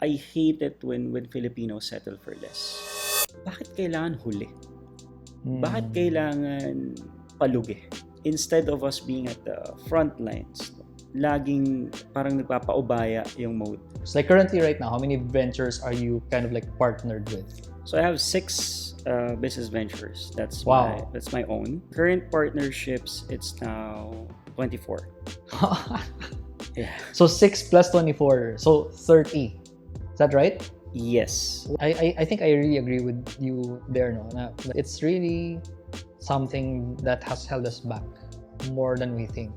I hate it when Filipinos settle for less. Bakit kailangan huli? Bakit kailangan palugi? Instead of us being at the front lines, laging parang nagpapaubaya yung mode. So like currently right now, how many ventures are you kind of like partnered with? So I have 6 business ventures. That's Wow. my own. Current partnerships, it's now 24. Yeah. So 6 plus 24, so 30. Is that right? Yes. I think I really agree with you there, no? Na it's really something that has held us back more than we think.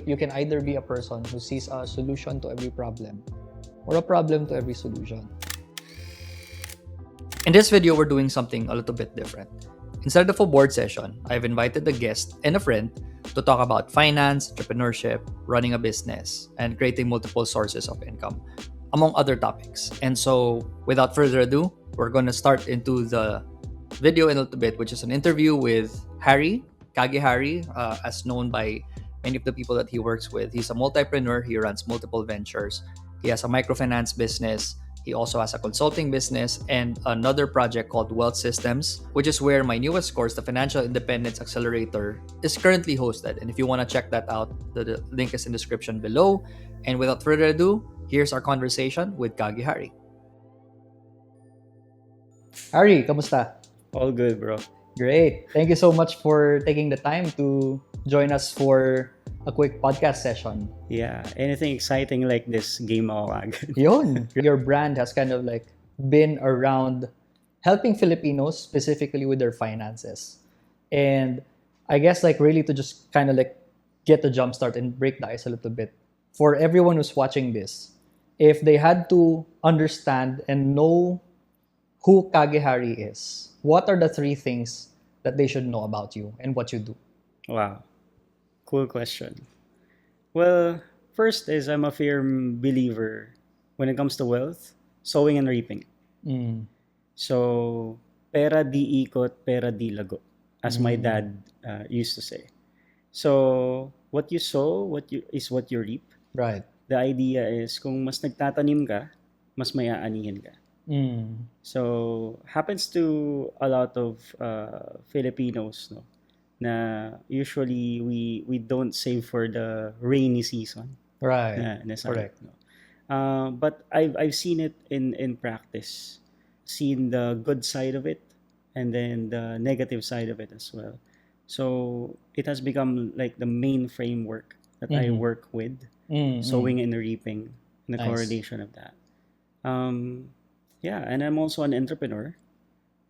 You can either be a person who sees a solution to every problem or a problem to every solution. In this video, we're doing something a little bit different. Instead of a board session, I've invited a guest and a friend to talk about finance, entrepreneurship, running a business, and creating multiple sources of income, among other topics. And so, without further ado, we're going to start into the video in a little bit, which is an interview with Harry, Kage Harry, as known by many of the people that he works with. He's a multipreneur. He runs multiple ventures. He has a microfinance business. He also has a consulting business and another project called Wealth Systems, which is where my newest course, the Financial Independence Accelerator, is currently hosted. And if you want to check that out, the link is in the description below. And without further ado, here's our conversation with Kage Harry. Harry, kamusta? All good, bro. Great. Thank you so much for taking the time to join us for a quick podcast session. Yeah. Anything exciting like this, game ako agad. Yun. Your brand has kind of like been around helping Filipinos specifically with their finances. And I guess like really to just kind of like get the jump start and break the ice a little bit. For everyone who's watching this, if they had to understand and know who Kage Harry is, what are the 3 things that they should know about you and what you do? Wow. Cool question. Well, first is I'm a firm believer when it comes to wealth, sowing and reaping. So, pera di ikot, pera di lago, as my dad used to say. So, what you sow, is what you reap. Right. The idea is kung mas nagtatanim ka, mas may aanihin ka. So, happens to a lot of Filipinos, no? Na usually we don't save for the rainy season. Right. Correct. No? But I've seen it in practice, seen the good side of it, and then the negative side of it as well. So it has become like the main framework that I work with, sowing and reaping, and the Nice. correlation of that. Yeah, and I'm also an entrepreneur.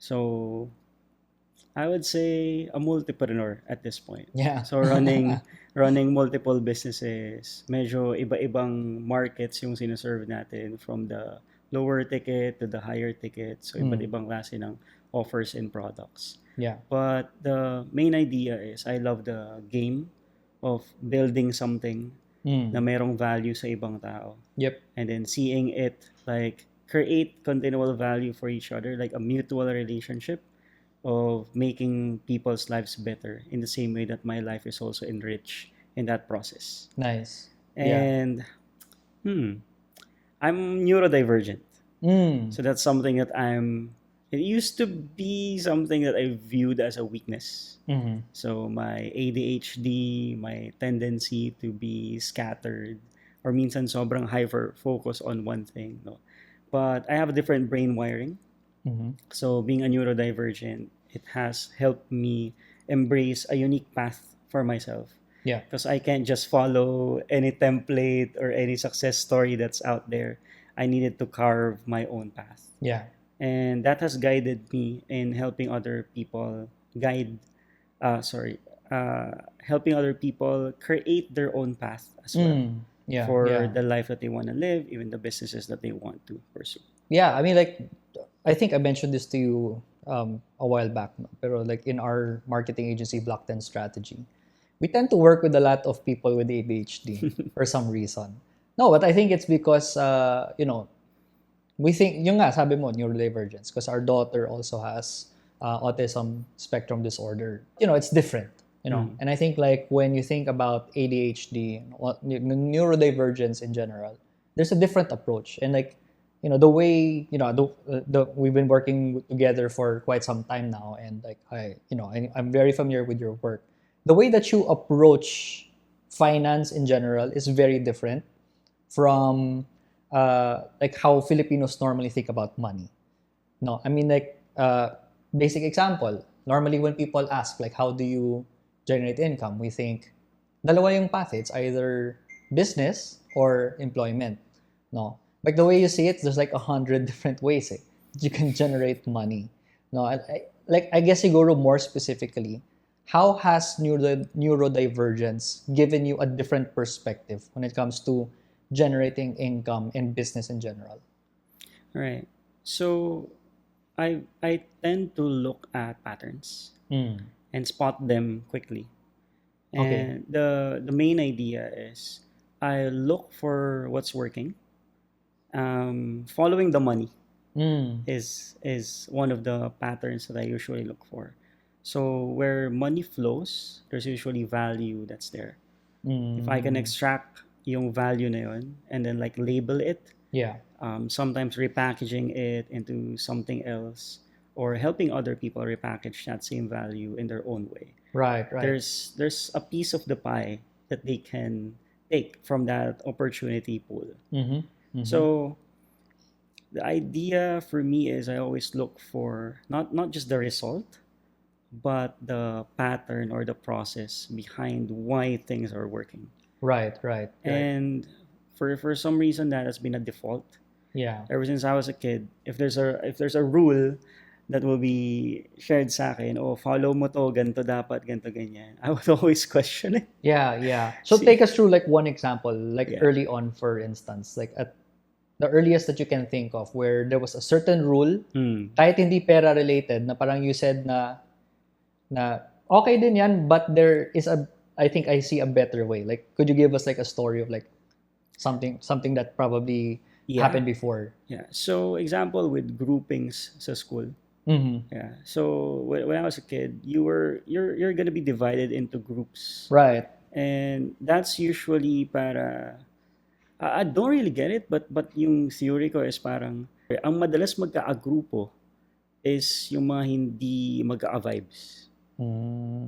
So I would say a multipreneur at this point. Yeah. So running multiple businesses, medyo iba-ibang markets yung sineserve natin, from the lower ticket to the higher ticket. So iba't ibang klase ng offers and products. Yeah. But the main idea is I love the game of building something na merong value sa ibang tao. Yep. And then seeing it like create continual value for each other, like a mutual relationship of making people's lives better in the same way that my life is also enriched in that process. Nice. And I'm neurodivergent. So that's something that it used to be something that I viewed as a weakness. So my ADHD, my tendency to be scattered, or minsan sobrang hyper focus on one thing, no? But I have a different brain wiring. So being a neurodivergent, it has helped me embrace a unique path for myself. Yeah. Because I can't just follow any template or any success story that's out there. I needed to carve my own path. Yeah. And that has guided me in helping other people helping other people create their own path as well Yeah. for yeah. the life that they want to live, even the businesses that they want to pursue. Yeah, I mean, like, I think I mentioned this to you a while back, no? Pero like in our marketing agency, Block 10 Strategy, we tend to work with a lot of people with ADHD for some reason. No, but I think it's because, we think, yung nga, sabi mo, neurodivergence, because our daughter also has autism spectrum disorder. It's different, And I think like when you think about ADHD, neurodivergence in general, there's a different approach. And like, the way we've been working together for quite some time now, and like I'm very familiar with your work. The way that you approach finance in general is very different from like how Filipinos normally think about money. No, I mean, like, basic example. Normally, when people ask, like, how do you generate income? We think, dalawa yung path. It's either business or employment. No, like the way you see it, there's like 100 different ways you can generate money. No, I guess you go to more specifically. How has neurodivergence given you a different perspective when it comes to generating income in business in general? Right. So I tend to look at patterns and spot them quickly. Okay. And the main idea is I look for what's working. Following the money is one of the patterns that I usually look for. So where money flows, there's usually value that's there. If I can extract yung value na yun and then like label it, Yeah. sometimes repackaging it into something else or helping other people repackage that same value in their own way. Right. There's a piece of the pie that they can take from that opportunity pool. So the idea for me is I always look for not just the result, but the pattern or the process behind why things are working. Right. And for some reason that has been a default. Yeah. Ever since I was a kid, if there's a rule that will be shared sa akin, follow mo to, ganito dapat, ganito ganyan, I would always question it. Yeah. So take us through like one example, like early on, for instance, like at the earliest that you can think of where there was a certain rule, kahit hindi pera related, na parang you said na okay din yan, but there is I think I see a better way. Like, could you give us like a story of like something that probably happened before? Yeah. So example with groupings sa school. Yeah. So when I was a kid, you're gonna be divided into groups. Right. And that's usually para I don't really get it, but yung theory ko is parang ang madalas magka-agrupo is yung mga hindi magka-vibes.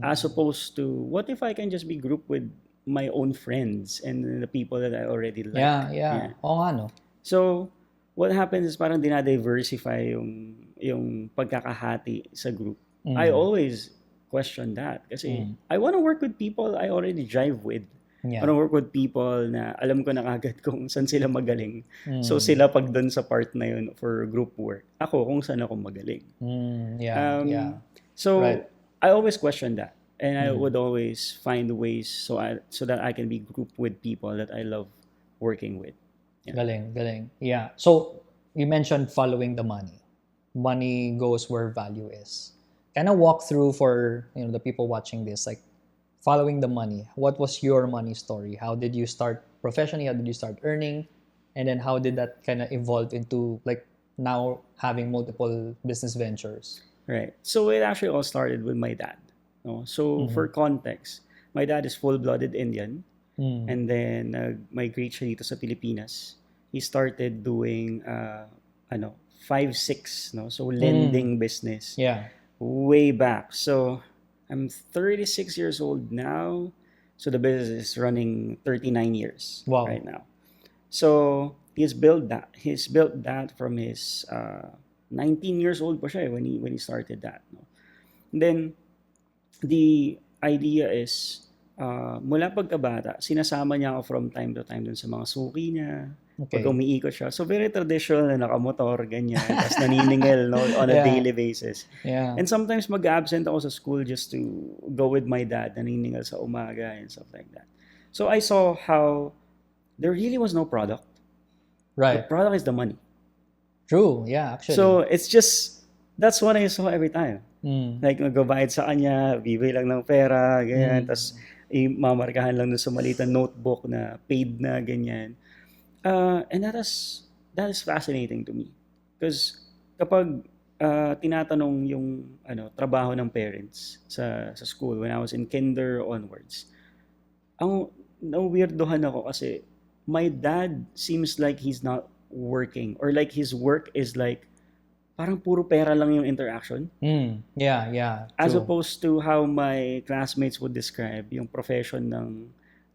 As opposed to, what if I can just be grouped with my own friends and the people that I already like? Yeah. Oo nga, no? So, what happens is parang dinadiversify yung pagkakahati sa group. I always question that kasi I want to work with people I already jive with. Yeah. I want to work with people na alam ko na kagad kung saan sila magaling. So, sila pag dun sa part na yun for group work. Ako, kung saan ako magaling. Yeah. So, Right. I always question that. And I would always find ways so that I can be grouped with people that I love working with. Yeah. Galing. Yeah. So, you mentioned following the money. Money goes where value is. Kind of walk through for the people watching this, like following the money. What was your money story? How did you start professionally? How did you start earning? And then how did that kind of evolve into like now having multiple business ventures? Right. So it actually all started with my dad. No? So for context, my dad is full-blooded Indian. And then migrate siya dito sa Pilipinas. He started doing 5-6, no? So lending business. Yeah. Way back. So I'm 36 years old now. So the business is running 39 years right now. So he's built that. He's built that from his 19 years old pa siya when he started that. No? And then the idea is mula pagkabata, sinasama niya ako from time to time dun sa mga suki niya. Okay. Pag umiikot siya. So very traditional na nakamotor, ganyan. Tapos naniningil on a daily basis. Yeah. And sometimes mag-absent ako sa school just to go with my dad, naniningil sa umaga and stuff like that. So I saw how there really was no product. Right. The product is the money. True. Yeah, actually. So it's just, that's what I saw every time. Like magbabayad sa kanya, bibigay lang ng pera, ganyan. Tapos mamarkahan lang dun sa maliit na notebook na paid na, ganyan. And that is fascinating to me. Because kapag tinatanong yung trabaho ng parents sa school when I was in kinder onwards, ang weirdohan ako kasi my dad seems like he's not working, or like his work is like parang puro pera lang yung interaction. Yeah. As True. opposed to how my classmates would describe yung profession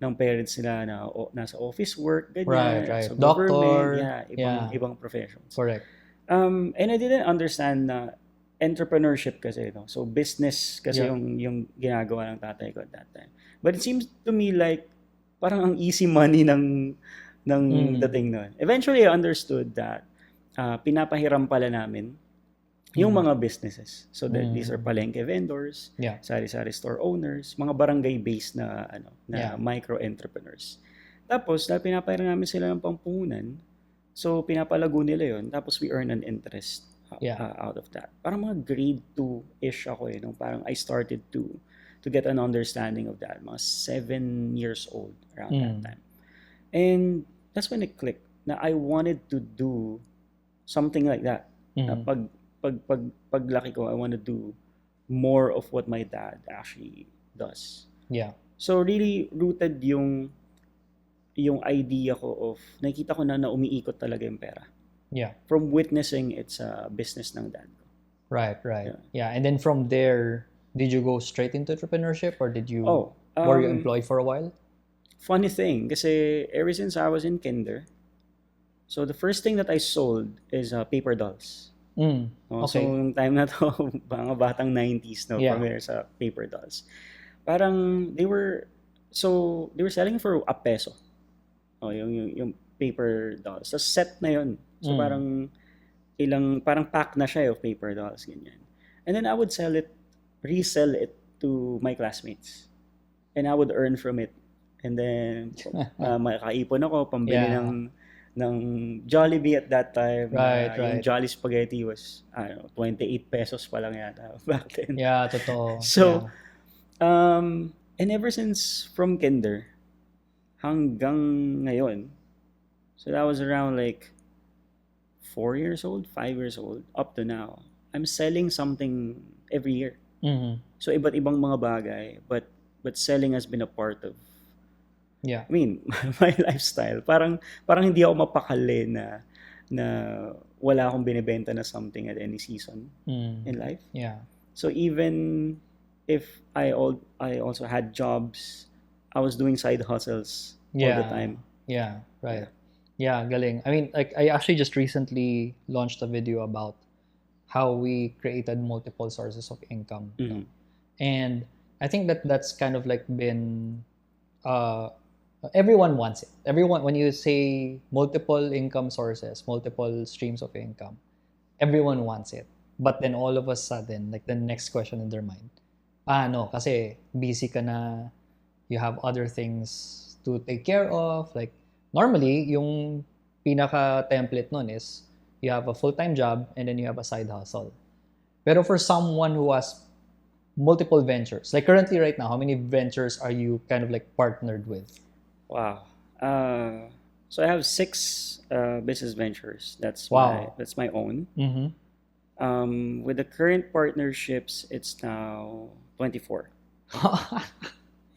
ng parents nila na nasa office work, ganyan, Right. sa government, Doctor. ibang professions. Correct. And I didn't understand na entrepreneurship kasi, no? So business kasi yung ginagawa ng tatay ko at that time. But it seems to me like parang ang easy money ng dating nun. Eventually I understood that pinapahiram pala namin yung mga businesses. So that these are palengke vendors, sari-sari store owners, mga barangay-based na micro entrepreneurs. Tapos dahil pinapahiram namin sila ng pampuhunan, so pinapalago nila yon, tapos we earn an interest out of that. Parang mga grade 2-ish ako nung parang I started to get an understanding of that. Mga 7 years old around that time. And that's when it clicked na I wanted to do something like that. Na paglaki ko, I want to do more of what my dad actually does. Yeah. So really rooted yung idea ko of nakita ko na umiikot talaga yung pera. Yeah. From witnessing it's a business ng dad ko. Right. Yeah. And then from there, did you go straight into entrepreneurship, or did you were you employed for a while? Funny thing, kasi ever since I was in kinder, so the first thing that I sold is paper dolls. Okay. So yung time na to, mga batang 90s, no, familiar sa paper dolls. Parang they were selling for ₱1. Yung paper dolls. So set na yun. So parang pack na siya of paper dolls, ganyan. And then I would resell it to my classmates. And I would earn from it. And then makaipon ako pambili ng Jollibee at that time. Right. Yung Jolly Spaghetti was, I don't know, ₱28 pa lang yata back then. Yeah, totoo. So, and ever since from kinder hanggang ngayon, so that was around like 4 years old, 5 years old, up to now, I'm selling something every year. So iba't ibang mga bagay, but selling has been a part of I mean, my lifestyle. Parang hindi ako mapakali na wala akong binibenta na something at any season in life. Yeah. So even if I also had jobs, I was doing side hustles all the time. Yeah, right. Yeah, galing. I mean, like I actually just recently launched a video about how we created multiple sources of income. And I think that's kind of like been everyone wants it. Everyone, when you say multiple income sources, multiple streams of income, everyone wants it. But then all of a sudden, like the next question in their mind, no, kasi busy ka na, you have other things to take care of. Like normally, yung pinaka-template nun is you have a full-time job and then you have a side hustle. Pero for someone who has multiple ventures, like currently right now, how many ventures are you kind of like partnered with? Wow. So I have 6 business ventures. That's my own. With the current partnerships, it's now 24.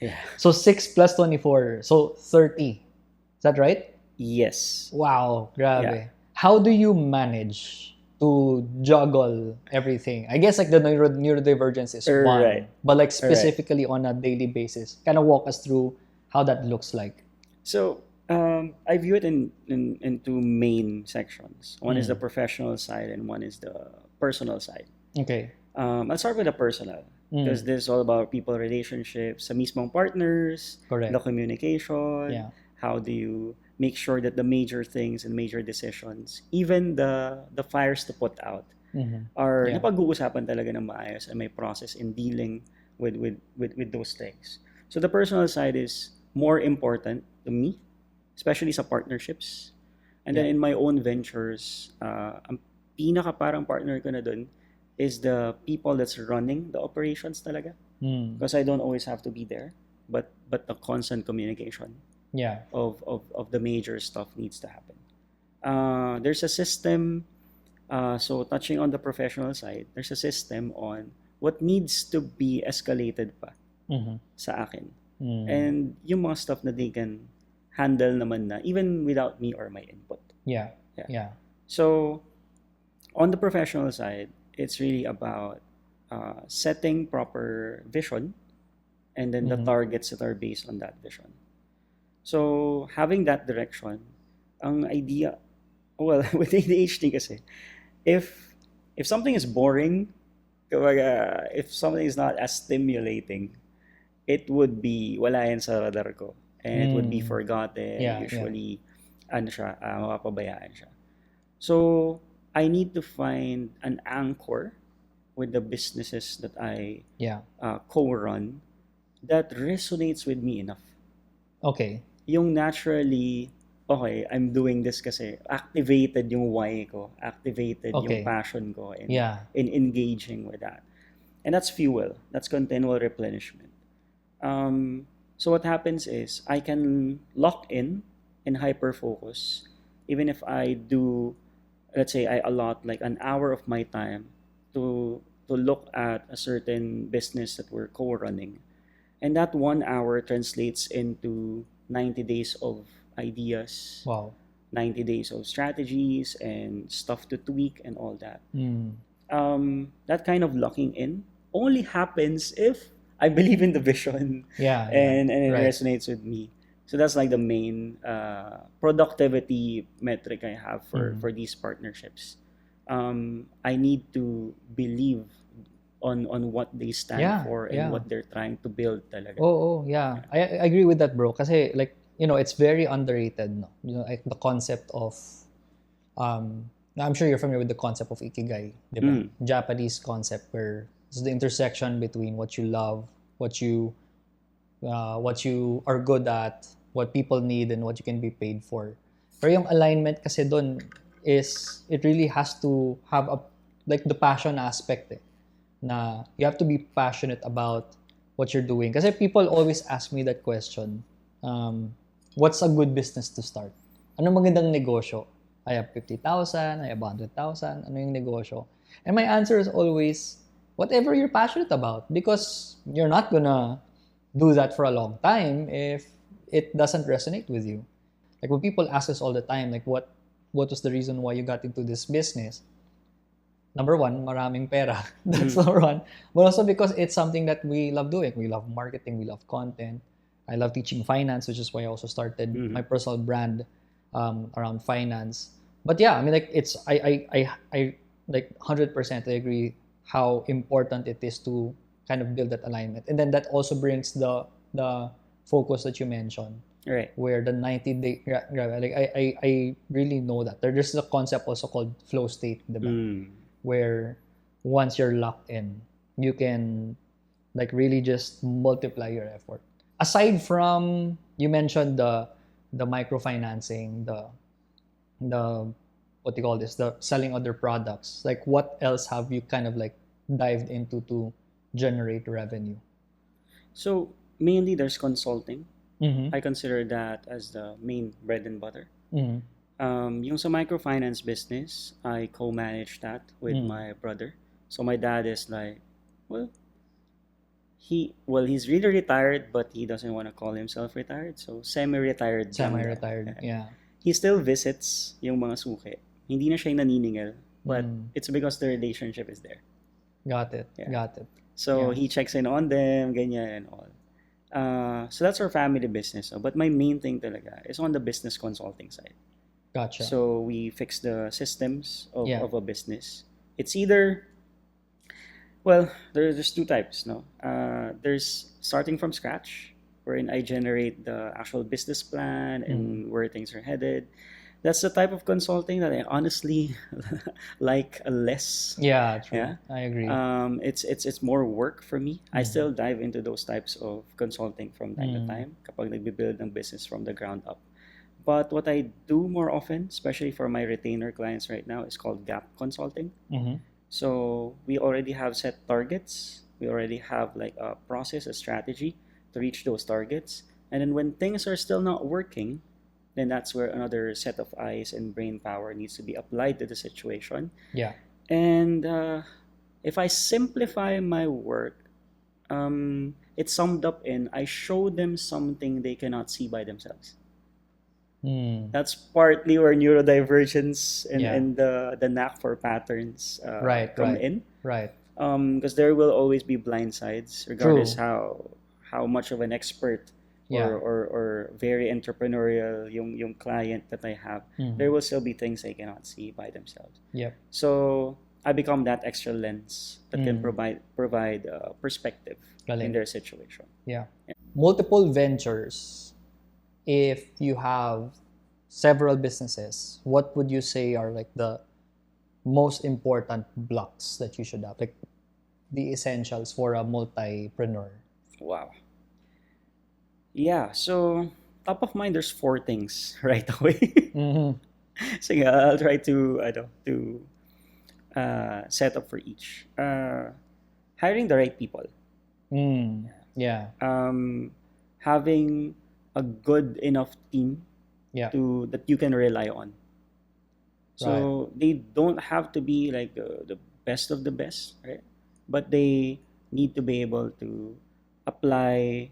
Yeah. So 6 plus 24, so 30. Is that right? Yes. Wow, grabe. Yeah. How do you manage to juggle everything? I guess like the neurodivergence is one, Right. but like specifically on a daily basis, kind of walk us through how that looks like. So I view it in 2 main sections. One is the professional side and one is the personal side. Okay. I'll start with the personal because this is all about people relationships, sa mismong partners, Correct. the communication, Yeah. how do you make sure that the major things and major decisions, even the fires to put out, are napag-uusapan talaga ng maayos and may process in dealing with those things. So the personal side is more important to me, especially sa partnerships. And then in my own ventures, ang pinaka parang partner ko na dun is the people that's running the operations talaga. Because I don't always have to be there, but the constant communication of the major stuff needs to happen. There's a system, so touching on the professional side, there's a system on what needs to be escalated pa sa akin. And yung mga stuff na they can handle naman na even without me or my input. Yeah. Yeah. So on the professional side, it's really about setting proper vision and then the targets that are based on that vision. So having that direction, ang idea, well, with ADHD kasi, if something is boring, if something is not as stimulating, it would be wala yan sa radar ko. And it would be forgotten. Yeah, Usually, ano siya, mapapabayaan siya. So, I need to find an anchor with the businesses that I co-run that resonates with me enough. Okay. Yung naturally, okay, I'm doing this kasi activated yung why ko, activated yung passion ko in engaging with that. And that's fuel. That's continual replenishment. So what happens is I can lock in and hyper focus even if I do, let's say I allot like an hour of my time to look at a certain business that we're co-running. And that 1 hour translates into 90 days of ideas. Wow. 90 days of strategies and stuff to tweak and all that. That kind of locking in only happens if I believe in the vision and it resonates with me. So that's like the main productivity metric I have for these partnerships. I need to believe on what they stand for and what they're trying to build talaga. Yeah. I agree with that, bro. Kasi like, it's very underrated, no? Like the concept of I'm sure you're familiar with the concept of ikigai, diba? Japanese concept where it's the intersection between what you love, what you are good at, what people need, and what you can be paid for. Pero yung alignment kasi doon is it really has to have like the passion aspect na you have to be passionate about what you're doing. Kasi people always ask me that question, what's a good business to start? Ano magandang negosyo? I have 50,000, I have 100,000, ano yung negosyo? And my answer is always, whatever you're passionate about, because you're not gonna do that for a long time if it doesn't resonate with you. Like when people ask us all the time, like what was the reason why you got into this business? Number one, maraming pera. That's number one. But also because it's something that we love doing. We love marketing, we love content. I love teaching finance, which is why I also started my personal brand around finance. But yeah, I mean, like I like 100% I agree how important it is to kind of build that alignment. And then that also brings the focus that you mentioned. Right. Where the 90-day, like I really know that. There's a concept also called flow state, diba? Where once you're locked in, you can like really just multiply your effort. Aside from, you mentioned the microfinancing, the what do you call this, the selling other products, like what else have you kind of like dived into to generate revenue? So mainly there's consulting. I consider that as the main bread and butter. Yung sa microfinance business, I co-manage that with my brother. So my dad is like, he's really retired, but he doesn't want to call himself retired. So semi-retired. Yeah. He still visits yung mga suki. Hindi na siya yung naniningil, but it's because the relationship is there. Got it. So he checks in on them, ganyan and all. So that's our family business. But my main thing talaga is on the business consulting side. Gotcha. So we fix the systems of a business. It's either, well, there's two types, no? There's starting from scratch, wherein I generate the actual business plan and where things are headed. That's the type of consulting that I honestly like less. Yeah, true. Yeah? I agree. It's more work for me. I still dive into those types of consulting from time to time kapag nagbe-build ng business from the ground up. But what I do more often, especially for my retainer clients right now, is called gap consulting. So we already have set targets. We already have like a process, a strategy to reach those targets. And then when things are still not working, then that's where another set of eyes and brain power needs to be applied to the situation. Yeah. And if I simplify my work, it's summed up in I show them something they cannot see by themselves. That's partly where neurodivergence and, Yeah. and the knack for patterns Right, come right. in. Right. Because there will always be blind sides, regardless True. how much of an expert Yeah. or very entrepreneurial yung client that I have. There will still be things they cannot see by themselves. Yep. So I become that extra lens that can Mm. provide perspective in Galing. their situation. Yeah. Multiple ventures. If you have several businesses, what would you say are like the most important blocks that you should have? Like the essentials for a multipreneur. Wow. Yeah, so top of mind, there's 4 things right away. Mm-hmm. Sige, I'll try to set up for each. Hiring the right people. Yeah. Having a good enough team Yeah. that you can rely on. So they don't have to be like the best of the best, right? But they need to be able to apply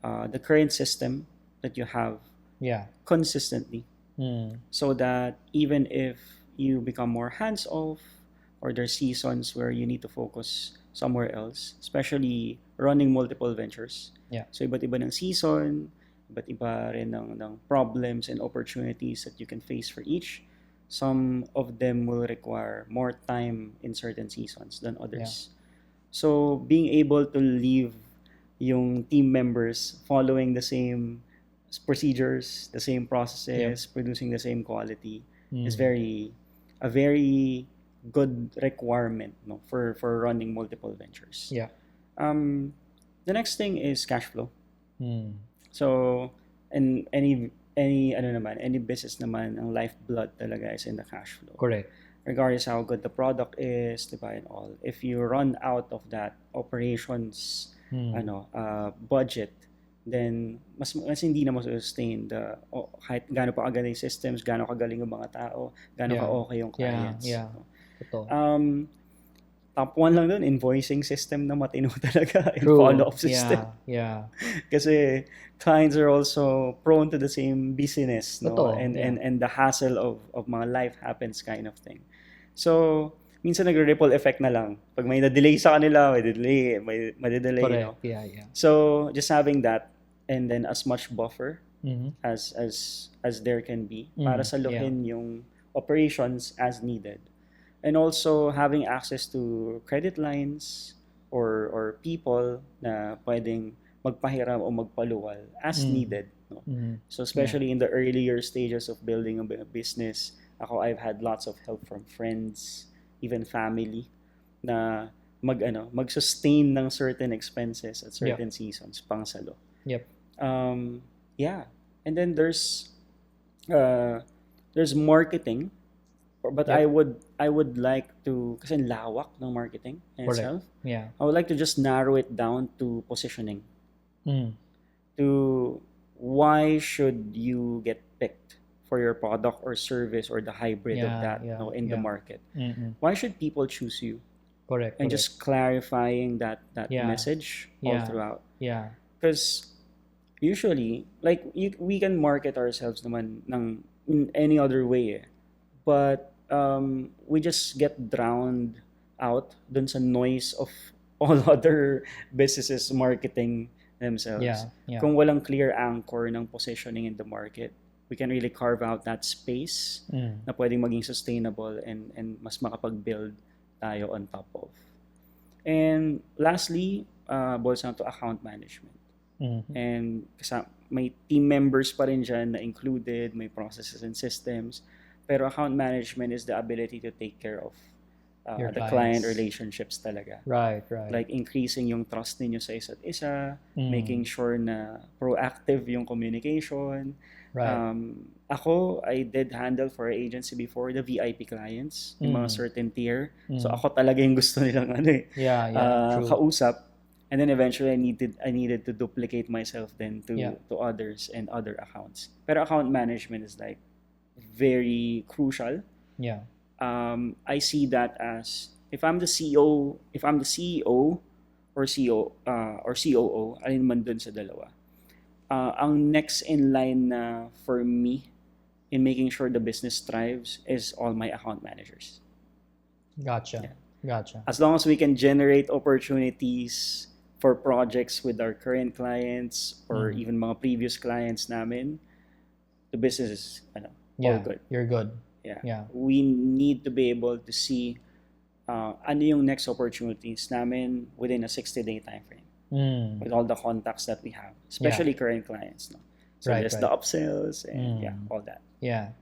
the current system that you have Yeah. consistently, Mm. so that even if you become more hands off or there's seasons where you need to focus somewhere else, especially running multiple ventures. Yeah. So iba't iba ng season, iba't iba rin ng problems and opportunities that you can face for each. Some of them will require more time in certain seasons than others. So being able to leave yung team members following the same procedures, the same processes, producing the same quality is a very good requirement, no, for running multiple ventures. Yeah. The next thing is cash flow. Mm. So, and any business naman, ang lifeblood talaga is in the cash flow. Correct. Regardless how good the product is, diba, and all. If you run out of that operations budget, then mas hindi na mo sustain kahit gaano pa kagaling yung systems, gaano kagaling yung mga tao, gaano ka okay yung clients. Yeah. Totoo. Top 1 lang dun, invoicing system na matino talaga, and True. follow-up system. Yeah. Kasi clients are also prone to the same busyness, no? Totoo, And the hassle of mga life happens kind of thing. So, minsan nagre-ripple effect na lang. Pag may na-delay sa kanila, may madidelay, Correct. no? Yeah. So, just having that, and then as much buffer Mm-hmm. as there can be para saluhin yung operations as needed. And also having access to credit lines or people na pwedeng magpahiram o magpaluwal as needed, no? So especially in the earlier stages of building a business, I've had lots of help from friends, even family, na mag-sustain ng certain expenses at certain seasons pang salo. Yep. And then there's marketing, but I would like to, kasi lawak ng marketing in itself. Yeah. I would like to just narrow it down to positioning. To why should you get picked for your product or service or the hybrid of that in the market? Why should people choose you? Correct. And just clarifying that message all Yeah. throughout. Yeah. Because usually, like, we can market ourselves naman in any other way, but we just get drowned out dun sa noise of all other businesses marketing themselves. Yeah. Kung walang clear anchor ng positioning in the market, we can really carve out that space na pwedeng maging sustainable and mas makapag-build tayo on top of. And lastly, boils down to account management. And may team members pa rin dyan na included, may processes and systems, pero account management is the ability to take care of the client relationships talaga. Right. Like increasing yung trust ninyo sa isa't isa, making sure na proactive yung communication. Right. I did handle for our agency before the VIP clients, yung mga certain tier. So ako talaga yung gusto nilang True. kausap. And then eventually I needed to duplicate myself then to others and other accounts. Pero account management is like very crucial. Yeah. I see that as if I'm the CEO or COO, alin man dun sa dalawa. Ang next in line na for me in making sure the business thrives is all my account managers. Gotcha. As long as we can generate opportunities for projects with our current clients or even mga previous clients namin, the business is all good. You're good. Yeah. We need to be able to see ano yung next opportunities namin within a 60-day time frame with all the contacts that we have, especially current clients. No? So there's the upsells and all that. Yeah.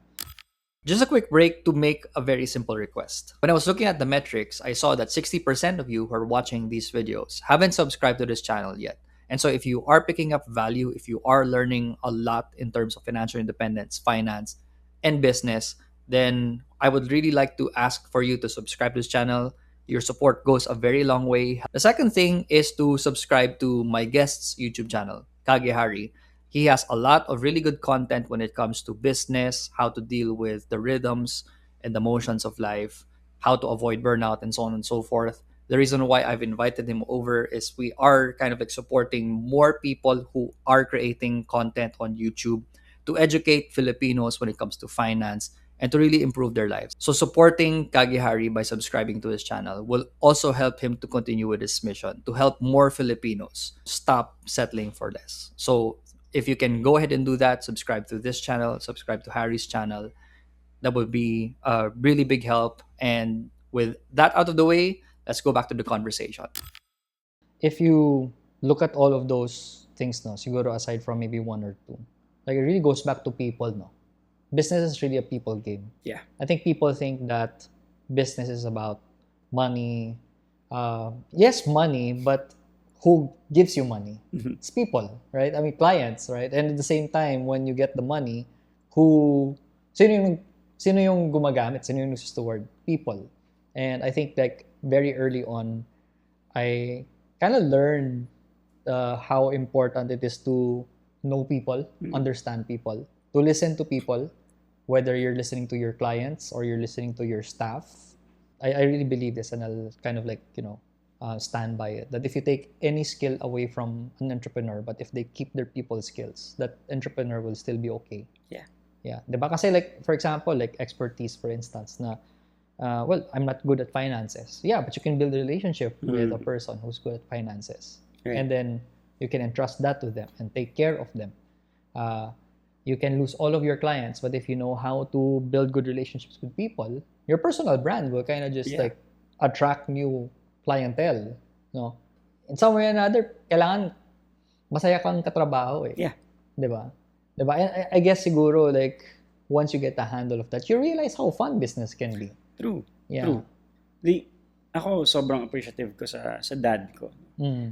Just a quick break to make a very simple request. When I was looking at the metrics, I saw that 60% of you who are watching these videos haven't subscribed to this channel yet. And so if you are picking up value, if you are learning a lot in terms of financial independence, finance, and business, then I would really like to ask for you to subscribe to this channel. Your support goes a very long way. The second thing is to subscribe to my guest's YouTube channel, Kage Harry. He has a lot of really good content when it comes to business, how to deal with the rhythms and the motions of life, how to avoid burnout, and so on and so forth. The reason why I've invited him over is we are kind of like supporting more people who are creating content on YouTube to educate Filipinos when it comes to finance and to really improve their lives. So supporting Kage Harry by subscribing to his channel will also help him to continue with his mission to help more Filipinos stop settling for less. So if you can go ahead and do that, subscribe to this channel, subscribe to Harry's channel, that would be a really big help. And with that out of the way, let's go back to the conversation. If you look at all of those things, no, siguro aside from maybe one or two, like it really goes back to people, no. Business is really a people game. Yeah. I think people think that business is about money. Yes, money, but who gives you money? It's people, right? I mean, clients, right? And at the same time, when you get the money, sino yung gumagamit? Sino yung nagsussteward? People. And I think like very early on, I kind of learned how important it is to know people, understand people, to listen to people, whether you're listening to your clients or you're listening to your staff. I really believe this, and I'll kind of like, stand by it. That if you take any skill away from an entrepreneur, but if they keep their people skills, that entrepreneur will still be okay. Yeah. Diba? Kasi like, for example, like expertise, for instance, na, well, I'm not good at finances. Yeah, but you can build a relationship with a person who's good at finances. Right. And then you can entrust that to them and take care of them. You can lose all of your clients, but if you know how to build good relationships with people, your personal brand will kind of just like attract new clientele. No? In some way or another, kailangan masaya kang katrabaho eh. Yeah. Diba? And I guess siguro like once you get a handle of that, you realize how fun business can be. True. Yeah. True. Ako sobrang appreciative ko sa dad ko.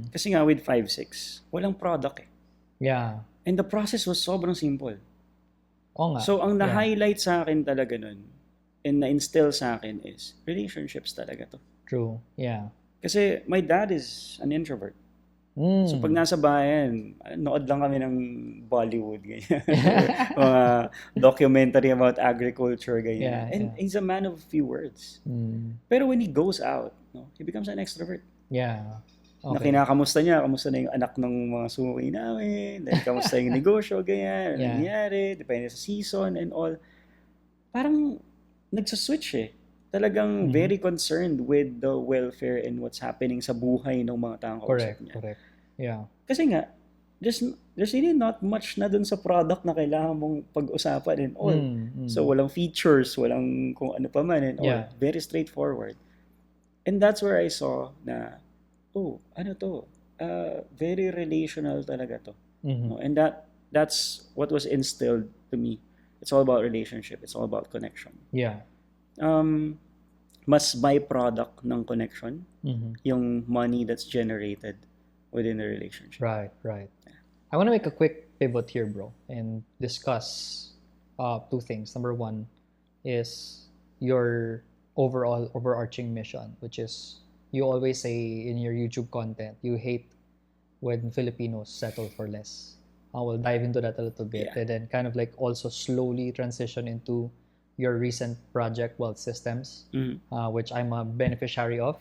Kasi nga with 5'6", walang product eh. Yeah. And the process was sobrang simple. Oo nga. So ang na-highlight sa akin talaga nun and na-instill sa akin is relationships talaga to. True. Yeah. Kasi my dad is an introvert. So pag nasa bayan, nood lang kami ng Bollywood, ganyan. Mga documentary about agriculture, ganyan. And he's a man of few words. Pero when he goes out, he becomes an extrovert. Yeah. Okay. Na kinakamusta niya, kamusta na yung anak ng mga sumuwi namin, then kamusta yung negosyo, ganyan, nangyari, depende sa season and all. Parang nagsaswitch eh. Talagang very concerned with the welfare and what's happening sa buhay ng mga taong kausap niya. Correct. Yeah. Kasi nga, there's really not much na dun sa product na kailangan mong pag-usapan and all. So walang features, walang kung ano pa man and all. Very straightforward. And that's where I saw na, very relational talaga to. And that's what was instilled to me. It's all about relationship. It's all about connection. Yeah. Mas byproduct ng connection yung money that's generated within the relationship. Right. Yeah. I want to make a quick pivot here, bro, and discuss two things. Number one is your overall overarching mission, which is you always say in your YouTube content, you hate when Filipinos settle for less. I will dive into that a little bit and then kind of like also slowly transition into your recent project, Wealth Systems, which I'm a beneficiary of.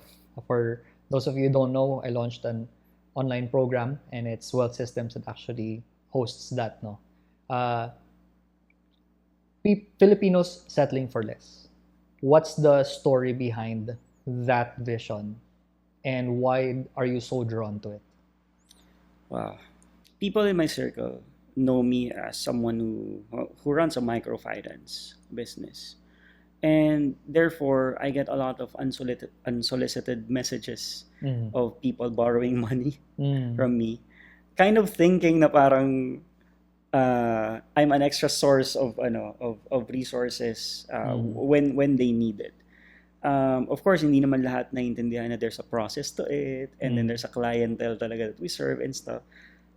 For those of you who don't know, I launched an online program and it's Wealth Systems that actually hosts that. Filipinos settling for less. What's the story behind that vision, and why are you so drawn to it? Wow. People in my circle know me as someone who runs a microfinance business. And therefore, I get a lot of unsolicited messages of people borrowing money from me. Kind of thinking na parang I'm an extra source of resources when they need it. Of course, hindi naman lahat naiintindihan na there's a process to it, and then there's a clientele talaga that we serve and stuff.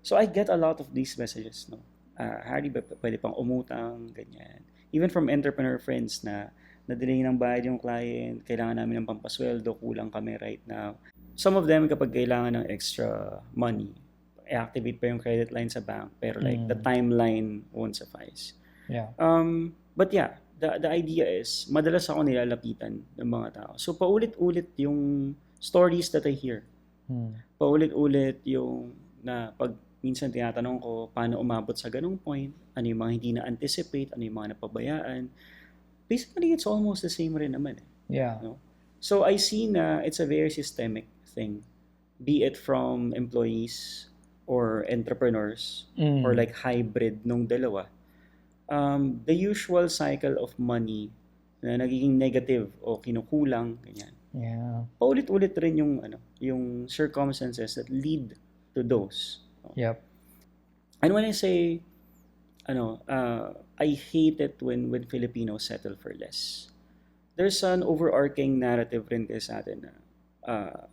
So I get a lot of these messages, no. Harry, pwede pang umutang, ganyan. Even from entrepreneur friends na na-delay ng bayad yung client, kailangan namin ng pampasweldo, kulang kami right now. Some of them, kapag kailangan ng extra money, i-activate pa yung credit line sa bank, pero like the timeline won't suffice. Yeah. But yeah, the idea is, madalas ako nilalapitan ng mga tao. So paulit-ulit yung stories that I hear. Paulit-ulit yung na pag minsan tinatanong ko paano umabot sa ganung point, ano yung mga hindi na-anticipate, ano yung mga napabayaan. Basically, it's almost the same rin naman. Yeah. No? So I see na it's a very systemic thing, be it from employees or entrepreneurs or like hybrid nung dalawa. The usual cycle of money na nagiging negative o kinukulang, ganyan. Yeah. Paulit-ulit rin yung circumstances that lead to those. Yep. And when I say, I hate it when Filipinos settle for less. There's an overarching narrative rin kasi sa atin na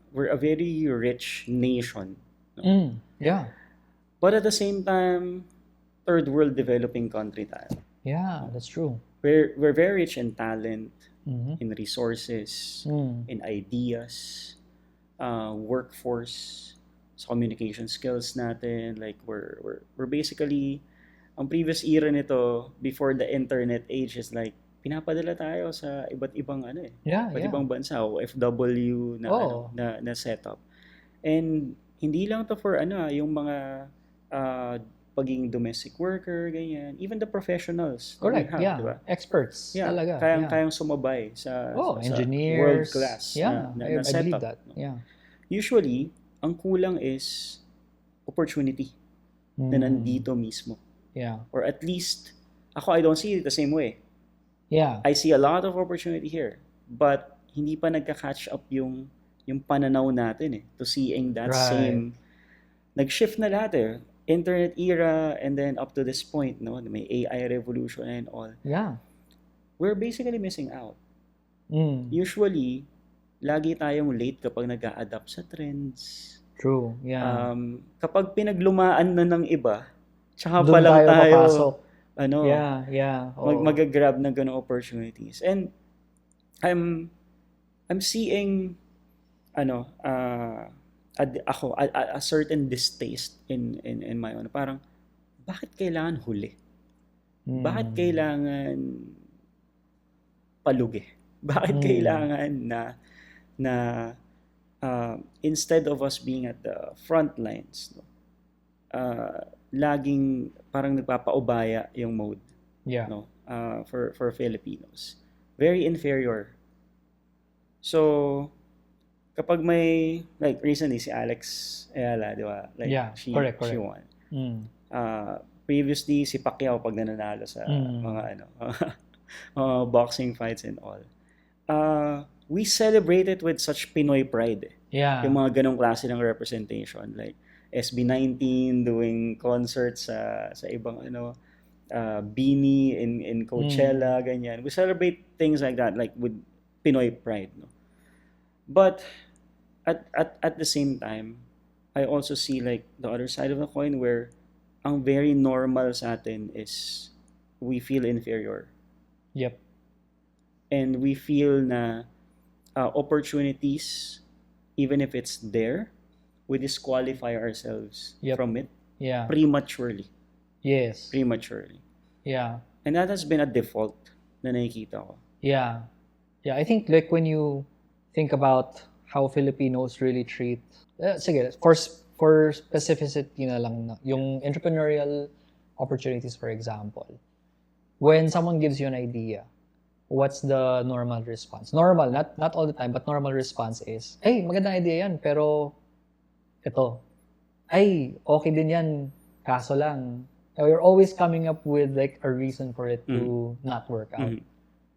we're a very rich nation. No? Yeah. But at the same time, third world developing country tayo. Yeah, that's true. We're very rich in talent, in resources, in ideas, workforce, sa communication skills natin. Like we're basically, ang previous era nito before the internet age is like pinapadala tayo sa iba't ibang iba't ibang bansa, OFW na setup. And hindi lang to for yung mga pagiging domestic worker, ganyan. Even the professionals. Correct, have, yeah. diba? Experts, talaga. Kayang sumabay sa engineers. World class na I believe setup. that. Yeah. Usually, ang kulang is opportunity na nandito mismo. Yeah. Or at least, I don't see it the same way. Yeah. I see a lot of opportunity here, but hindi pa nagka-catch up yung pananaw natin to seeing that same. Nag-shift na lahat internet era, and then up to this point, no, may AI revolution and all. Yeah. We're basically missing out. Usually, lagi tayong late kapag nag-a-adapt sa trends. True, yeah. Kapag pinaglumaan na ng iba, tsaka Doon pa lang tayo papasok. mag-grab ng ganong opportunities. And I'm seeing a certain distaste in my own. Parang bakit kailangan huli? Bakit kailangan palugi? Bakit kailangan na instead of us being at the front lines, no, laging parang nagpapaubaya yung mode, no, for Filipinos. Very inferior. So kapag may, like recently si Alex Ayala, di ba? Like, she won. Previously si Pacquiao pag nananalo sa mga boxing fights and all. We celebrate it with such Pinoy pride. Yeah. Yung mga ganong klase ng representation, like SB19 doing concerts sa ibang Beanie in Coachella, ganyan. We celebrate things like that, like with Pinoy pride, no. But at the same time, I also see like the other side of the coin where ang very normal sa atin is we feel inferior. Yep. And we feel na opportunities, even if it's there, we disqualify ourselves from it prematurely. Yes. Prematurely. Yeah. And that has been a default na nakikita ko. Yeah. Yeah, I think like when you think about how Filipinos really treat, sige, for specificity na lang, yung entrepreneurial opportunities, for example, when someone gives you an idea, what's the normal response? Normal, not all the time, but normal response is, hey, magandang idea yan, pero ito, ay, okay din yan, kaso lang. You're always coming up with like a reason for it to not work out.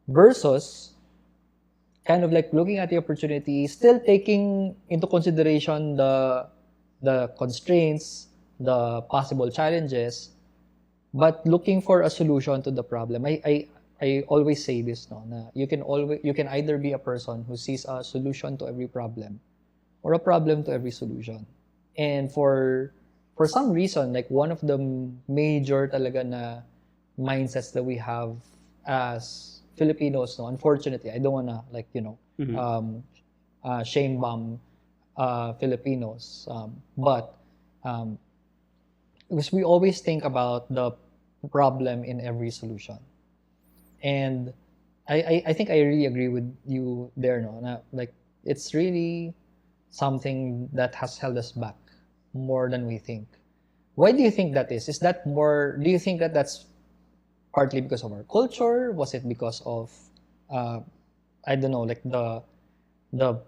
Versus, kind of like looking at the opportunity, still taking into consideration the constraints, the possible challenges, but looking for a solution to the problem. I always say this, no, na you can either be a person who sees a solution to every problem or a problem to every solution. And for some reason, like one of the major talaga na mindsets that we have as Filipinos, no, unfortunately, I don't wanna like, shame bomb Filipinos, but because we always think about the problem in every solution. And I think I really agree with you there, no? Na, like, it's really something that has held us back more than we think. Why do you think that is? Is that more, do you think that that's partly because of our culture? Was it because of, I don't know, like the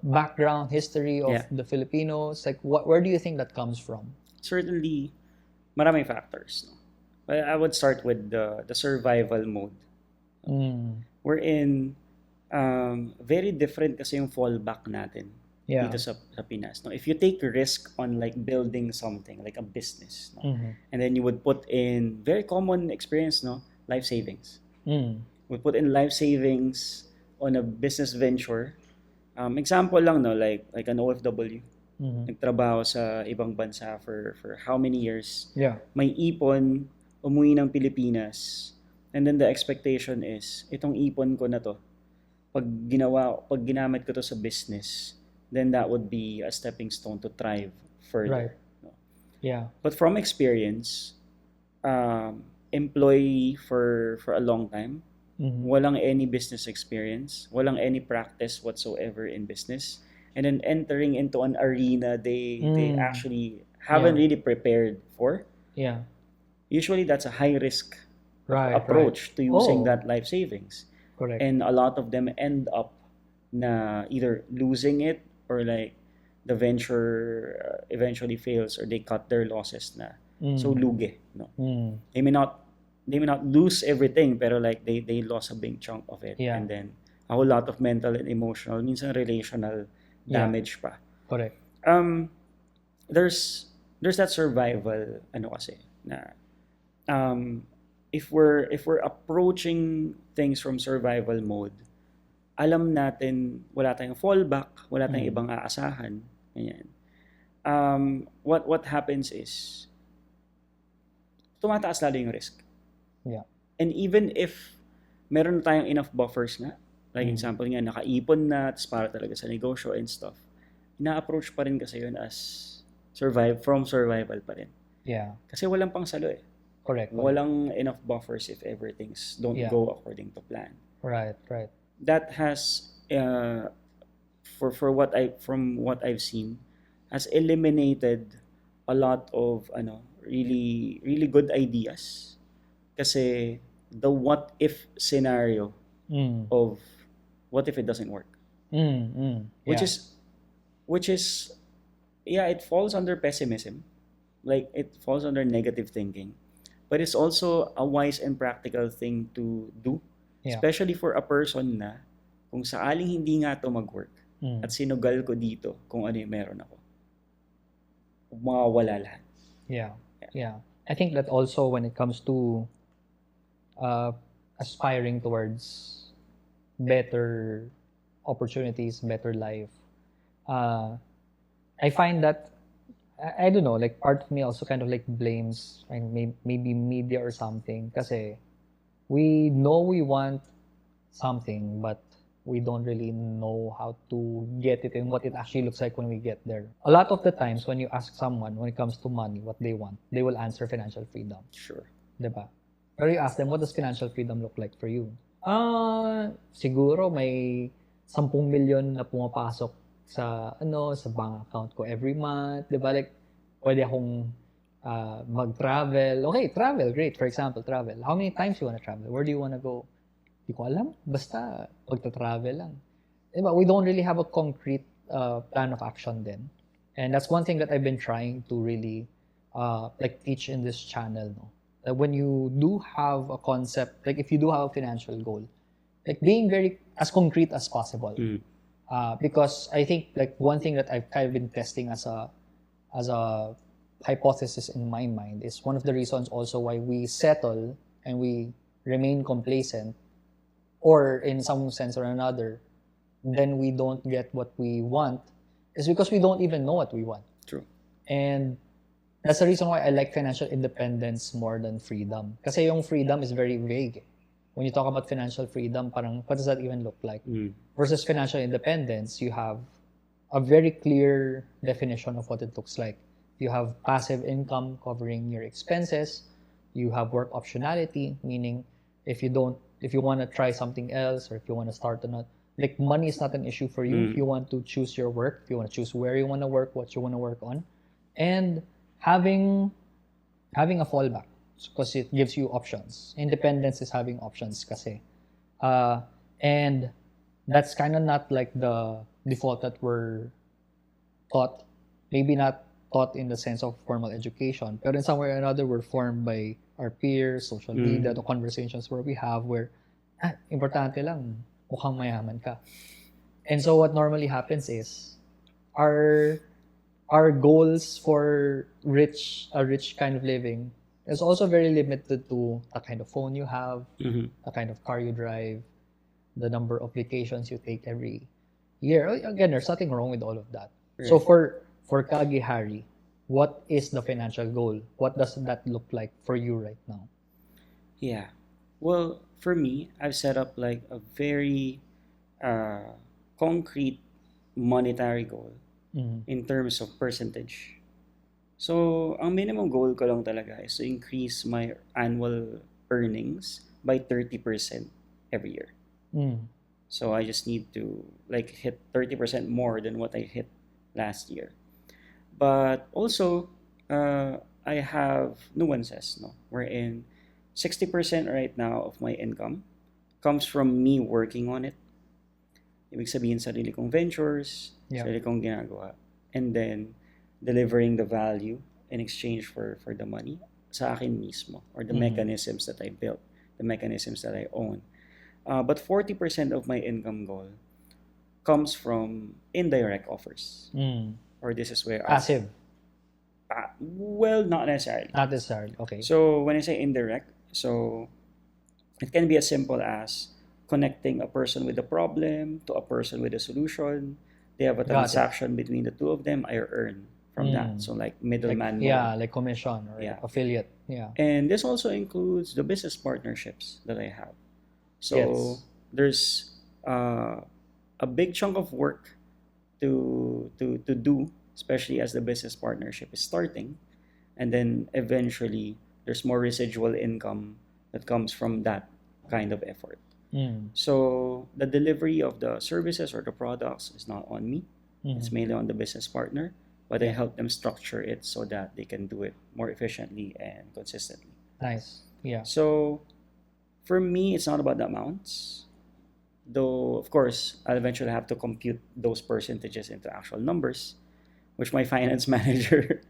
background history of the Filipinos? Like, where do you think that comes from? Certainly, maraming factors. No? But I would start with the survival mode. We're in very different kasi yung fallback natin dito sa Pinas. No? If you take risk on like building something, like a business, no? And then you would put in very common experience, no? Life savings. We put in life savings on a business venture. Example lang, no? Like an OFW. Nagtrabaho sa ibang bansa for how many years. May ipon, umuwi ng Pilipinas. And then the expectation is, itong ipon ko na to, pag ginamit ko to sa business, then that would be a stepping stone to thrive further. No? But from experience, employee for a long time, walang any business experience, walang any practice whatsoever in business, and then entering into an arena they actually haven't really prepared for. Usually that's a high risk approach to using that life savings. Correct. And a lot of them end up na either losing it or like the venture eventually fails or they cut their losses na. So lugi, no. They may not lose everything, pero like they lost a big chunk of it, and then a whole lot of mental and emotional, minsan relational damage pa. Correct. There's that survival kasi na if we're approaching things from survival mode, alam natin wala tayong fallback, wala tayong ibang aasahan. Ganyan. What happens is tumataas lalo yung risk. And even if meron na tayong enough buffers nga, like example nga, nakaipon na, tapos para talaga sa negosyo and stuff, ina-approach pa rin kasi yun as survival pa rin. Kasi walang pang salo eh. Correct. Walang enough buffers if things don't go according to plan. Right. That has, from what I've seen, has eliminated a lot of really really good ideas. Kasi the what if scenario of what if it doesn't work, which is it falls under pessimism, like it falls under negative thinking, but it's also a wise and practical thing to do, especially for a person na kung saaling hindi nga to mag-work at sinugal ko dito kung ano yung meron ako, mawawala lahat. I think that also when it comes to aspiring towards better opportunities, better life, I find that I don't know, like part of me also kind of like blames maybe media or something, kasi we know we want something but we don't really know how to get it and what it actually looks like when we get there. A lot of the times when you ask someone when it comes to money what they want, they will answer financial freedom. Sure. Diba? Pero you ask them, what does financial freedom look like for you? Siguro may 10 million na pumapasok sa sa bank account ko every month, 'di ba? Like pwede akong mag-travel. Okay, travel, great. For example, travel. How many times you want to travel? Where do you want to go? Di ko alam. Basta, magta-travel lang. Diba? We don't really have a concrete plan of action then. And that's one thing that I've been trying to really like teach in this channel. No? That when you do have a concept, like if you do have a financial goal, like being very as concrete as possible. Because I think like one thing that I've kind of been testing as a hypothesis in my mind is one of the reasons also why we settle and we remain complacent, or in some sense or another, then we don't get what we want, is because we don't even know what we want. True. And that's the reason why I like financial independence more than freedom. Kasi yung freedom is very vague. When you talk about financial freedom, parang what does that even look like? Versus financial independence, you have a very clear definition of what it looks like. You have passive income covering your expenses. You have work optionality, meaning if you want to try something else, or if you want to start or not, like money is not an issue for you. If you want to choose your work, if you want to choose where you want to work, what you want to work on, and having a fallback, because it gives you options. Independence is having options kasi. And that's kind of not like the default that we're taught. Maybe not taught in the sense of formal education, but in some way or another, we're formed by our peers, social media, the conversations where we have where, importante lang, mukhang mayaman ka. And so what normally happens is, our goals for a rich kind of living is also very limited to the kind of phone you have, the kind of car you drive, the number of vacations you take every year. Again, there's nothing wrong with all of that. Right. So for Kage Harry, what is the financial goal? What does that look like for you right now? Yeah. Well, for me, I've set up like a very concrete monetary goal in terms of percentage. So, ang minimum goal ko lang talaga is to increase my annual earnings by 30% every year. So, I just need to like hit 30% more than what I hit last year. But also, I have nuances, no? Wherein 60% right now of my income comes from me working on it. Ibig sabihin, sarili kong ventures, sarili kong ginagawa. And then, delivering the value in exchange for the money sa akin mismo, or the mechanisms that I built, the mechanisms that I own. But 40% of my income goal comes from indirect offers. Or this is where passive. Well, not necessarily. Not necessarily. Okay. So when I say indirect, so it can be as simple as connecting a person with a problem to a person with a solution. They have a transaction between the two of them. I earn from that. So like middleman. Like commission or affiliate. Yeah. And this also includes the business partnerships that I have. So there's a big chunk of work to do, especially as the business partnership is starting, and then eventually there's more residual income that comes from that kind of effort. So the delivery of the services or the products is not on me. It's mainly on the business partner, but I help them structure it so that they can do it more efficiently and consistently. Nice. Yeah. So for me, it's not about the amounts. Though, of course, I'll eventually have to compute those percentages into actual numbers, which my finance manager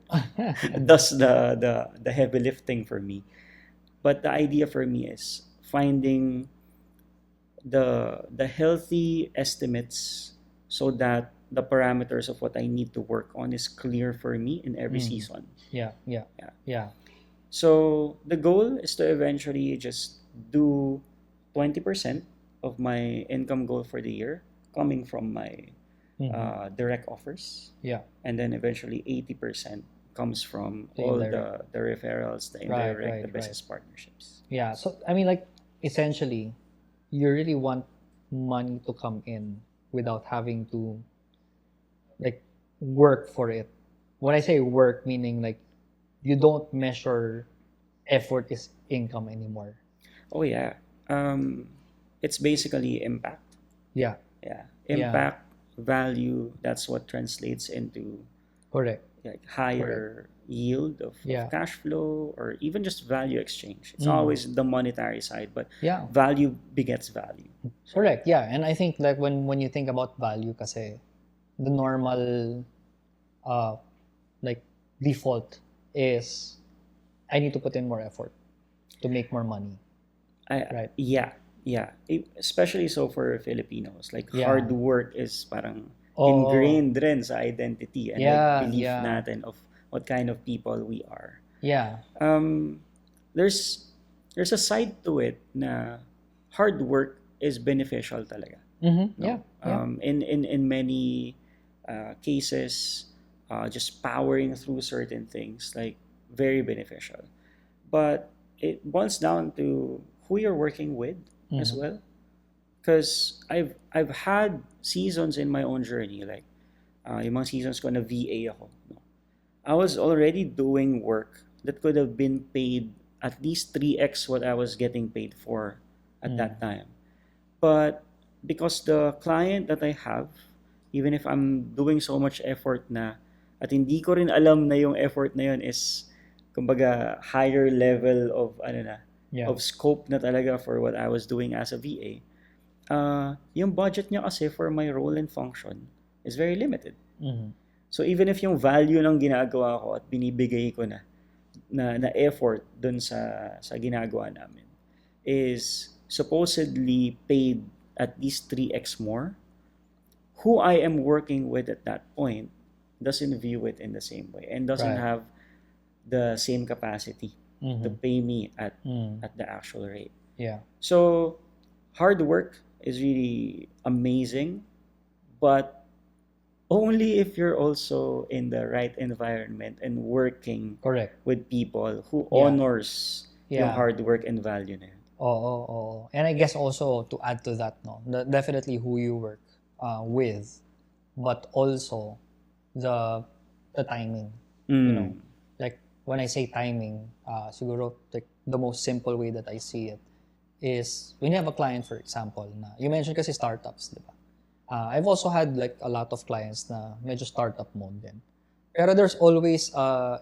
does the heavy lifting for me. But the idea for me is finding the healthy estimates so that the parameters of what I need to work on is clear for me in every season. Yeah. So the goal is to eventually just do 20% of my income goal for the year coming from my direct offers. Yeah. And then eventually 80% comes from all the referrals, the indirect, the business partnerships. Yeah. So, I mean, like, essentially, you really want money to come in without having to, like, work for it. When I say work, meaning, like, you don't measure effort is income anymore. Oh, yeah. It's basically impact. Yeah. Impact, value, that's what translates into Correct. like higher yield of cash flow, or even just value exchange. It's always the monetary side, but value begets value. Correct. Yeah, and I think like when you think about value, kasi the normal like default is I need to put in more effort to make more money. Right. Yeah. Especially so for Filipinos, like hard work is parang ingrained rin sa identity and like belief natin of what kind of people we are. Yeah. There's a side to it na hard work is beneficial talaga. Mm-hmm. No? In many cases, just powering through certain things, like very beneficial. But it boils down to who you're working with as well. Because I've had seasons in my own journey, like yung mga seasons ko na VA ako. No? I was already doing work that could have been paid at least 3x what I was getting paid for at that time. But because the client that I have, even if I'm doing so much effort na, at hindi ko rin alam na yung effort na yun is, kumbaga, higher level of, of scope na talaga for what I was doing as a VA, yung budget niya kasi for my role and function is very limited. So even if yung value ng ginagawa ko at binibigay ko na effort dun sa ginagawa namin is supposedly paid at least 3x more, who I am working with at that point doesn't view it in the same way and doesn't have the same capacity to pay me at the actual rate. Yeah. So hard work is really amazing, but only if you're also in the right environment and working with people who honors yung hard work and value na yun. Oh. And I guess also to add to that, definitely who you work with, but also the timing. You know, like when I say timing, siguro like the most simple way that I see it is when you have a client, for example, na you mentioned kasi startups, di ba? I've also had like a lot of clients na medyo startup mode din. Pero there's always,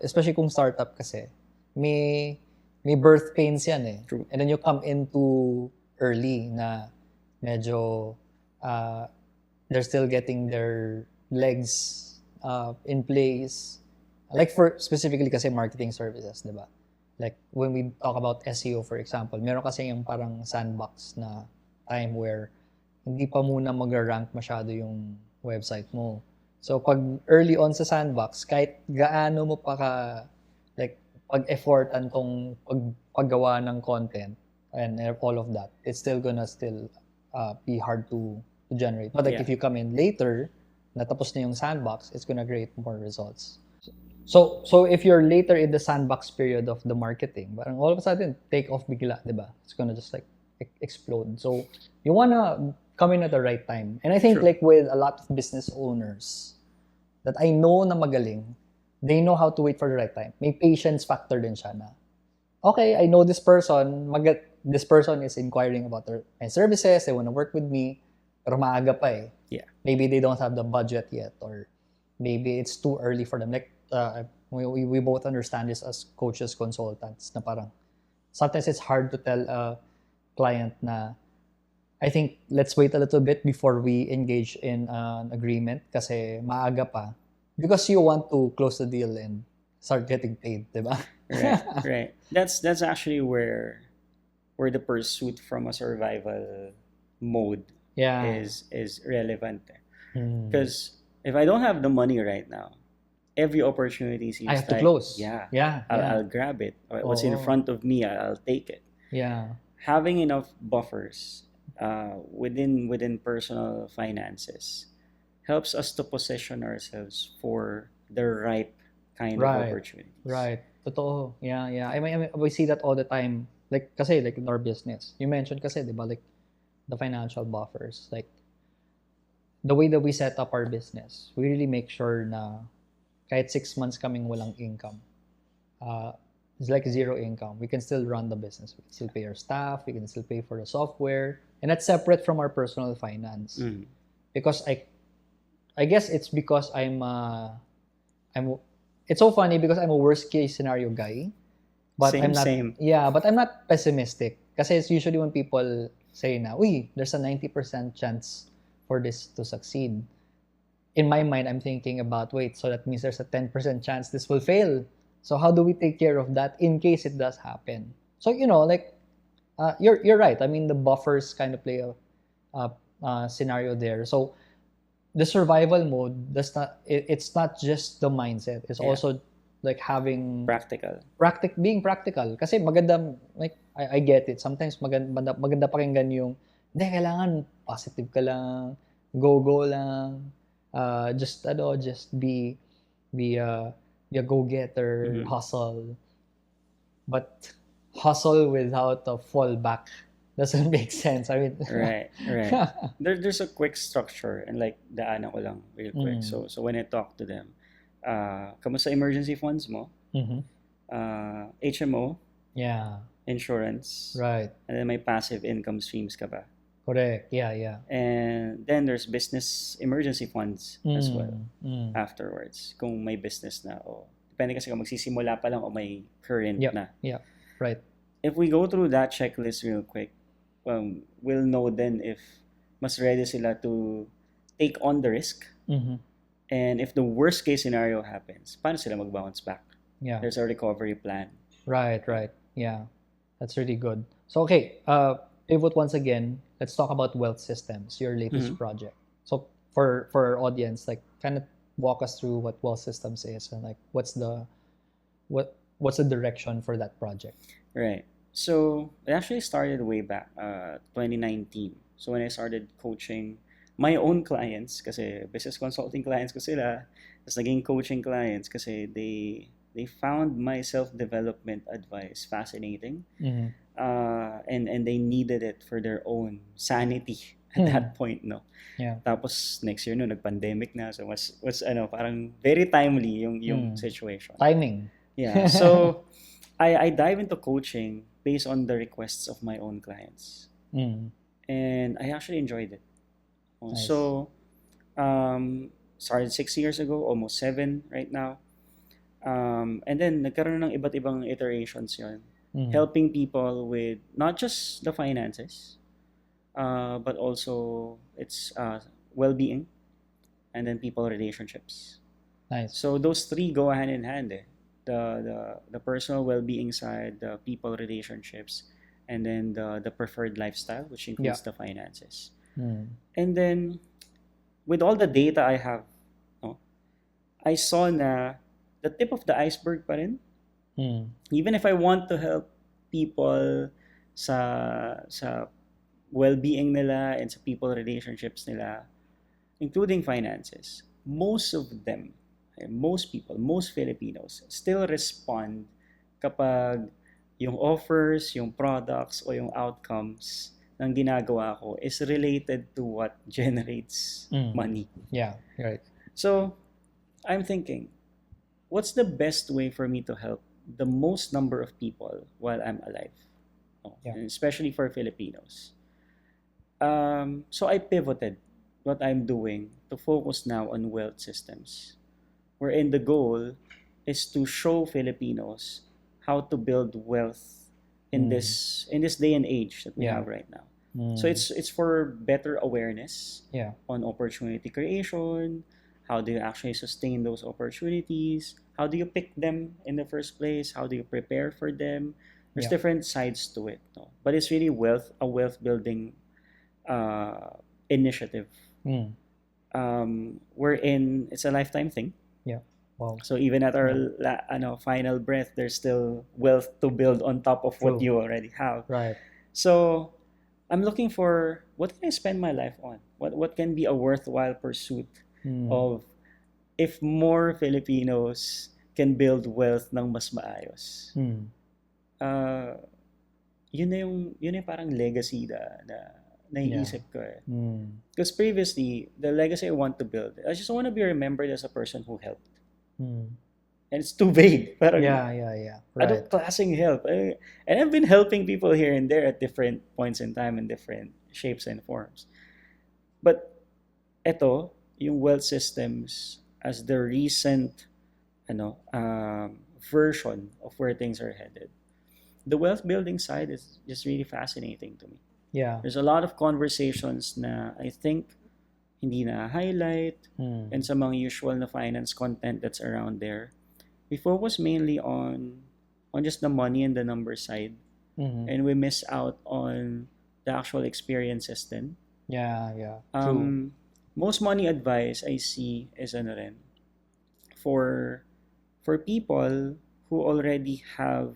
especially kung startup kasi, may birth pains yan eh. True. And then you come into early na medyo they're still getting their legs in place. Like for specifically kasi marketing services, di ba? Like when we talk about SEO, for example, meron kasi yung parang sandbox na time where hindi pa muna mag-rank masyado yung website mo. So pag early on sa sandbox, kahit gaano mo pa ka like pag-effortan tong paggawa ng content and all of that, it's still gonna be hard to generate. But like if you come in later, natapos na yung sandbox, it's gonna create more results. So if you're later in the sandbox period of the marketing, parang all of a sudden take off bigla, di ba? It's gonna just like explode. So you wanna come in at the right time. And I think like with a lot of business owners that I know na magaling, they know how to wait for the right time. May patience factor din siya na, okay, I know this person, this person is inquiring about my services, they want to work with me, pero maaga pa eh. Yeah. Maybe they don't have the budget yet, or maybe it's too early for them. Like, we both understand this as coaches, consultants, na parang sometimes it's hard to tell a client na, I think let's wait a little bit before we engage in an agreement kasi maaga pa. Because you want to close the deal and start getting paid, diba? Right. That's actually where the pursuit from a survival mode is relevant. Because if I don't have the money right now, every opportunity seems I have to close. I'll grab it. What's in front of me, I'll take it. Yeah. Having enough buffers within personal finances helps us to position ourselves for the right kind of opportunities. Right. Totoo. Yeah. I mean, we see that all the time. Like, kasi, like in our business. You mentioned kasi, di ba, like, the financial buffers. Like, the way that we set up our business, we really make sure na kahit 6 months kaming walang income, it's like zero income. We can still run the business. We can still pay our staff. We can still pay for the software. And that's separate from our personal finance. Because I guess it's because I'm It's so funny because I'm a worst case scenario guy, but I'm not. Same. Yeah, but I'm not pessimistic. Kasi it's usually when people say na, uy, there's a 90% chance for this to succeed. In my mind, I'm thinking about, wait, so that means there's a 10% chance this will fail. So how do we take care of that in case it does happen? So, like, you're right. I mean, the buffers kind of play a scenario there. So the survival mode it's not just the mindset. It's also like having Practical. being practical. Kasi maganda, like, I get it. Sometimes maganda pakinggan yung, hindi, kailangan positive ka lang, go lang, just be a go-getter, hustle. But hustle without a fallback doesn't make sense. I mean, right. There's a quick structure and like daanan ko lang real quick. So when I talk to them, kamusta emergency funds mo? HMO, yeah, insurance, right, and then may passive income streams ka ba? correct, yeah. And then there's business emergency funds as well afterwards. Kung may business na o depende kasi kung magsisimula pa lang o may current na. Yeah, right. If we go through that checklist real quick, we'll know then if mas ready sila to take on the risk. And if the worst case scenario happens, paano sila mag-bounce back? Yeah. There's a recovery plan. Right. Yeah. That's really good. So, okay, pivot once again. Let's talk about wealth systems, your latest project. So, for our audience, like, kind of walk us through what wealth systems is and like what's the direction for that project. Right. So, it actually started way back 2019. So, when I started coaching my own clients, kasi business consulting clients ko sila, tapos naging coaching clients kasi they found my self-development advice fascinating. And they needed it for their own sanity at that point, no? Yeah. Tapos next year, no, nag-pandemic na. So, was parang very timely yung situation. Timing. Yeah. So, I dive into coaching based on the requests of my own clients. And I actually enjoyed it. Nice. So, started 6 years ago, almost 7 right now. And then, nagkaroon ng iba't ibang iterations yun. Helping people with not just the finances, but also its well-being, and then people relationships. Nice. So, those three go hand in hand. The personal well-being side, the people relationships, and then the preferred lifestyle, which includes the finances. And then, with all the data I have, I saw na the tip of the iceberg pa rin. Even if I want to help people sa well-being nila and sa people relationships nila, including finances, most people, most Filipinos still respond kapag yung offers, yung products, o yung outcomes ng ginagawa ko is related to what generates money. Yeah, right. So, I'm thinking, what's the best way for me to help the most number of people while I'm alive? And especially for Filipinos. So, I pivoted what I'm doing to focus now on wealth systems, wherein the goal is to show Filipinos how to build wealth in this day and age that we have right now. So it's for better awareness on opportunity creation. How do you actually sustain those opportunities? How do you pick them in the first place? How do you prepare for them? There's different sides to it, no? But it's really a wealth building initiative. Wherein it's a lifetime thing. Yeah. Wow. So even at our final breath, there's still wealth to build on top of what you already have. Right. So I'm looking for what can I spend my life on? What can be a worthwhile pursuit of if more Filipinos can build wealth ng mas maayos. Yun na yung parang legacy na naiisip ko eh. Because previously, the legacy I want to build, I just want to be remembered as a person who helped. And it's too vague. Parang, Right. Anong klaseng help? And I've been helping people here and there at different points in time in different shapes and forms. But eto, yung wealth systems as the recent version of where things are headed. The wealth building side is just really fascinating to me. Yeah. There's a lot of conversations na I think hindi na highlight and sa mga usual na finance content that's around there. We focus mainly on just the money and the number side, and we miss out on the actual experiences then. Yeah. True. Most money advice I see is ano rin, for people who already have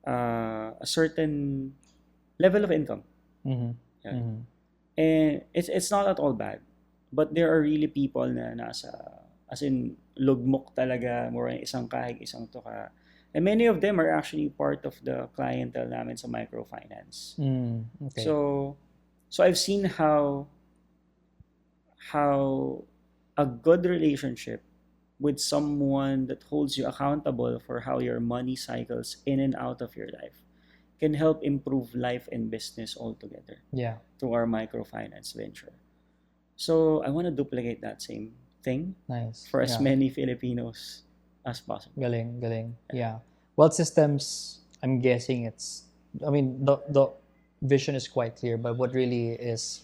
a certain level of income. Yeah. And it's not at all bad. But there are really people na nasa, as in, lugmok talaga, more isang kahig, isang tuka. And many of them are actually part of the clientele namin sa microfinance. Okay. So I've seen how a good relationship with someone that holds you accountable for how your money cycles in and out of your life can help improve life and business altogether. Yeah. To our microfinance venture. So I want to duplicate that same thing Nice. for as Yeah. many Filipinos as possible. Galing. Yeah. Wealth systems, I'm guessing the vision is quite clear, but what really is,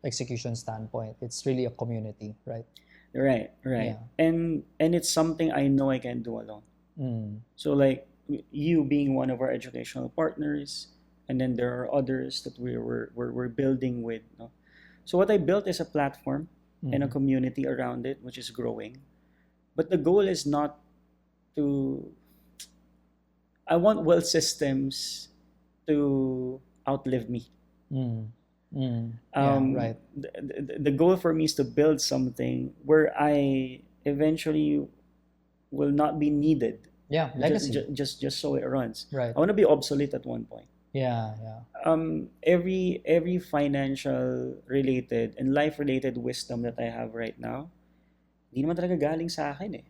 execution standpoint, it's really a community, right? Right. Yeah. And it's something I know I can do alone. So like you being one of our educational partners, and then there are others that we're building with. No? So what I built is a platform and a community around it, which is growing. But the goal is not to. I want wealth systems to outlive me. Yeah, right. The goal for me is to build something where I eventually will not be needed. Yeah, legacy. Just so it runs. Right. I want to be obsolete at one point. Yeah. Every financial related and life related wisdom that I have right now, hindi naman talaga galing sa akin eh.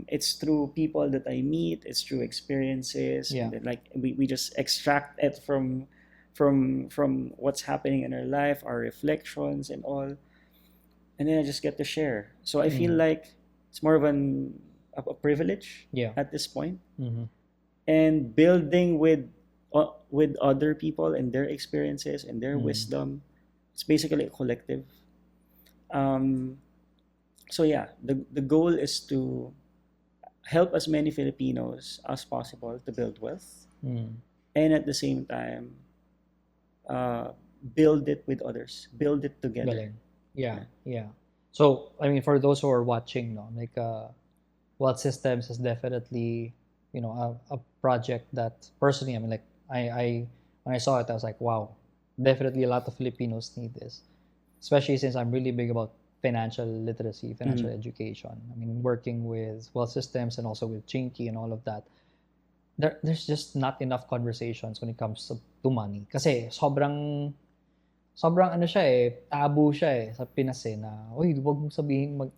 It's through people that I meet, it's through experiences, Yeah. and then, like we just extract it from what's happening in our life, our reflections and all, and then I just get to share. So I feel like it's more of a privilege at this point, and building with other people and their experiences and their wisdom. It's basically a collective. So yeah, the goal is to help as many Filipinos as possible to build wealth, and at the same time, build it with others, build it together. Galing. Yeah. So for those who are watching, no, like wealth systems is definitely a project that personally, I when I saw it, I was like, wow, definitely a lot of Filipinos need this, especially since I'm really big about financial literacy, financial education. Working with wealth systems and also with Chinky and all of that, there's just not enough conversations when it comes to money. Kasi sobrang ano siya tabu siya sa Pinas na, uy, wag mong sabihin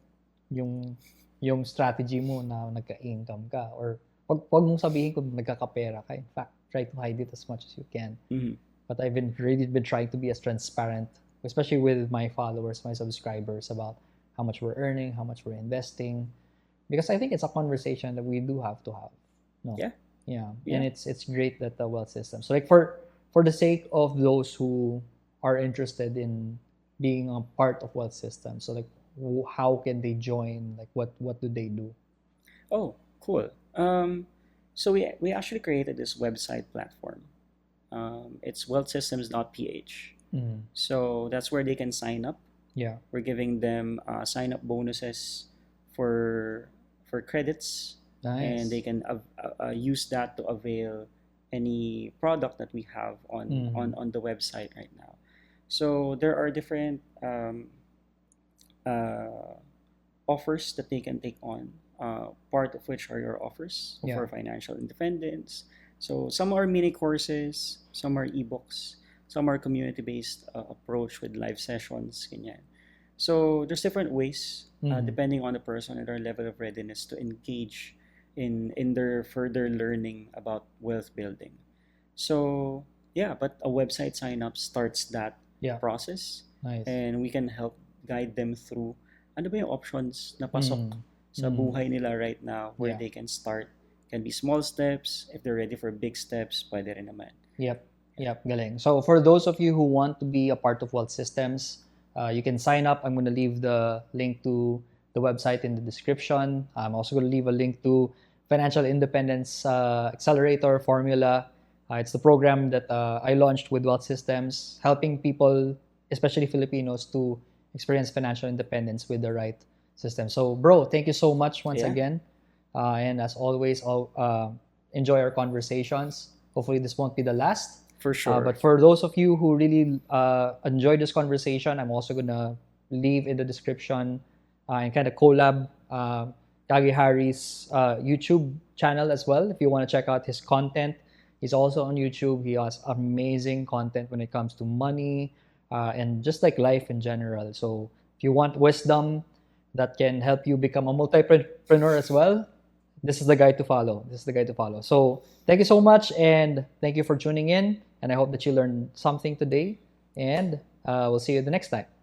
yung strategy mo na nagka-income ka, or wag mong sabihin kung nagkakapera ka. In fact, try to hide it as much as you can. But I've really been trying to be as transparent, especially with my followers, my subscribers, about how much we're earning, how much we're investing, because I think it's a conversation that we do have to have. No. Yeah. And it's great that the wealth system. So like for the sake of those who are interested in being a part of wealth system, so like how can they join? Like what do they do? Oh, cool. So we actually created this website platform. It's wealthsystems.ph. So that's where they can sign up. Yeah. We're giving them sign up bonuses for credits. Nice. And they can use that to avail any product that we have on the website right now. So there are different offers that they can take on, part of which are your offers for financial independence. So some are mini courses, some are ebooks, some are community-based approach with live sessions, ganyan. So there's different ways depending on the person and their level of readiness to engage in their further learning about wealth building. So yeah, but a website sign up starts that process. Nice. And we can help guide them through ano ba yung options na pasok sa buhay nila right now, where Yeah. they can start. Can be small steps. If they're ready for big steps, pwede rin naman. Yep, galing. So for those of you who want to be a part of Wealth Systems, you can sign up. I'm going to leave the link to the website in the description. I'm also going to leave a link to Financial Independence Accelerator Formula. It's the program that I launched with Wealth Systems, helping people, especially Filipinos, to experience financial independence with the right system. So, bro, thank you so much once again. And as always, I'll enjoy our conversations. Hopefully, this won't be the last. For sure. But for those of you who really enjoyed this conversation, I'm also going to leave in the description and kind of collab Kage Harry's YouTube channel as well. If you want to check out his content, he's also on YouTube. He has amazing content when it comes to money and just like life in general. So if you want wisdom that can help you become a multipreneur as well, this is the guy to follow. So thank you so much, and thank you for tuning in. And I hope that you learned something today. And we'll see you the next time.